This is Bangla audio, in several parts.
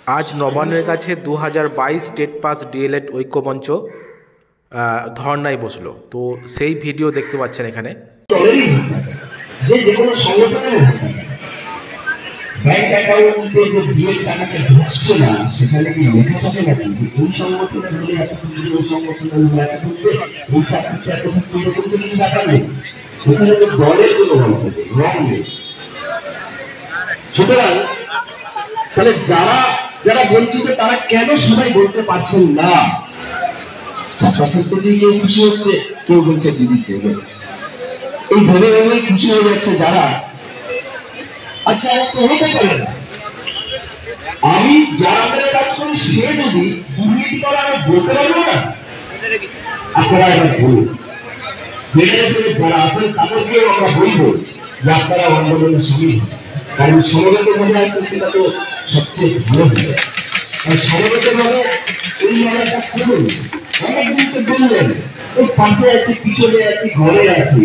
আজ নবান্নের কাছে 2022 স্টেট পাস ডিএলএড ঐক্যমঞ্চ ধর্নায় বসলো। তো সেই ভিডিও দেখতে পাচ্ছেন এখানে। যে কোনো সংগঠনের ব্যাংক অ্যাকাউন্টে যে ডিএল টাকাটা ঢুকছে না, সেখানে কি লেখা থাকে নাকি যে এই সংগঠনের হলে এত খুঁজবে, ওই সংগঠনের হলে এত খুঁজবে, এই চাকরিতে এত খুঁজবে, এরকম তো কিছু টাকা নেই। সেখানে তো দলের কোনো গল্প নেই, রং নেই। সুতরাং তাহলে যারা বঞ্চিত তারা কেন সবাই বলতে পারছেন না? চাষবাসের প্রতি কেউ খুশি হচ্ছে, কেউ বলছে দিদি দেবে, এই ভেবে ভেবেই খুশি হয়ে যাচ্ছে যারা। আচ্ছা, হতে পারে না আমি যারা কাজ করি সে যদি দুর্নীতি করে আমি বলতে পারবো না? আপনারা এবার বলুন, ফেডারেশনে যারা আছেন তাদেরকেও আমরা বলবো যে আপনারা আন্দোলনে সামিল হন। কারণ সমবেত ভাবে আছে সেটা তো সবচেয়ে ভালো হবে। আর সমবেত ভাবে এই জায়গাটা করুন। অনেকদিন তো বললেন ওই পাশে আছি, পিছনে আছি, ঘরে আছি,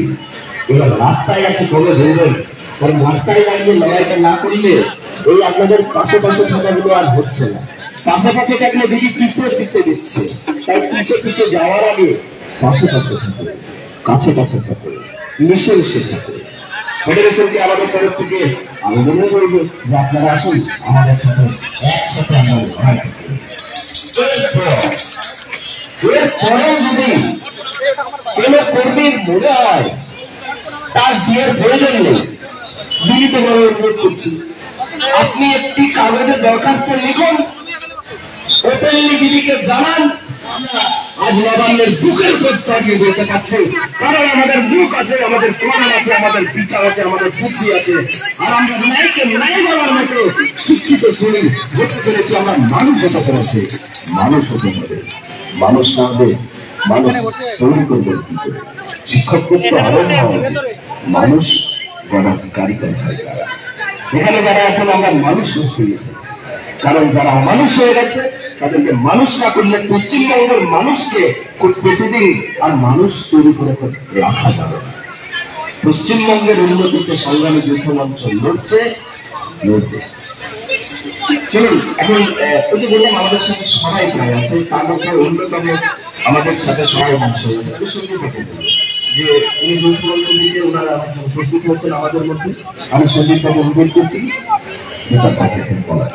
এবার রাস্তায় আছে কবে ধরবেন? কারণ রাস্তায় দাঁড়িয়ে লড়াইটা না করলে ওই আপনাদের পাশে পাশে থাকাগুলো আর হচ্ছে না। পাশে পাশে থাকলে দিদি পিছিয়ে দিতে দিচ্ছে, তাই পিছিয়ে পিছিয়ে যাওয়ার আগে পাশে পাশে থাকবে, কাছে কাছে থাকবে, মিশে মিশে থাকবে। ফেডারেশনকে আমাদের তরফ থেকে আবেদন করবো যে আপনারা আসুন আমাদের সাথে একসাথে আমরা লড়াই করি। এরপরে যদি কোন কর্মীর মনে হয় তার বিয়ের প্রয়োজন নেই, বিনীতভাবে অনুরোধ করছি আপনি একটি কাগজের দরখাস্ত লিখুন, ওপেনলি দিদিকে জানান আজ নবান্নের বুকের উপর চালিয়ে বলতে পারছে, কারণ আমাদের মুখ আছে, আমাদের প্রমাণ আছে, আমাদের বিচার আছে, আমাদের বুদ্ধি আছে, আর আমরা ন্যায়কে ন্যায় বলার মতো শিক্ষিত শুনি হতে পেরেছি। আমরা মানুষ হতে পেরেছি, মানুষ হতে হবে, মানুষ না হবে মানুষ তৈরি করবে কি করে? শিক্ষক করতে আরো মানুষ যারা কারিগর হয় তারা এখানে যারা আছেন আমরা মানুষ হয়ে গেছে। কারণ যারা মানুষ হয়ে গেছে তাদেরকে মানুষ না করলে পশ্চিমবঙ্গের মানুষকে খুব বেশি দিন আর মানুষ তৈরি করে রাখা যাবে না। পশ্চিমবঙ্গের উন্নতিতে সংগ্রামী যুদ্ধ মঞ্চ লড়ছে, লড়বে। চলুন এখন ওই যে বললাম আমাদের সাথে সবাই প্রায় আছে, তার মধ্যে অন্যতম আমাদের সাথে সবাই মঞ্চ হয়েছে। আমি সঙ্গে থেকে যে উনি যৌথ মঞ্চ দিকে ওনারা উপস্থিত হচ্ছেন আমাদের মধ্যে। আমি সন্দীপ বাবু অনুরোধ করছি যেটা বলার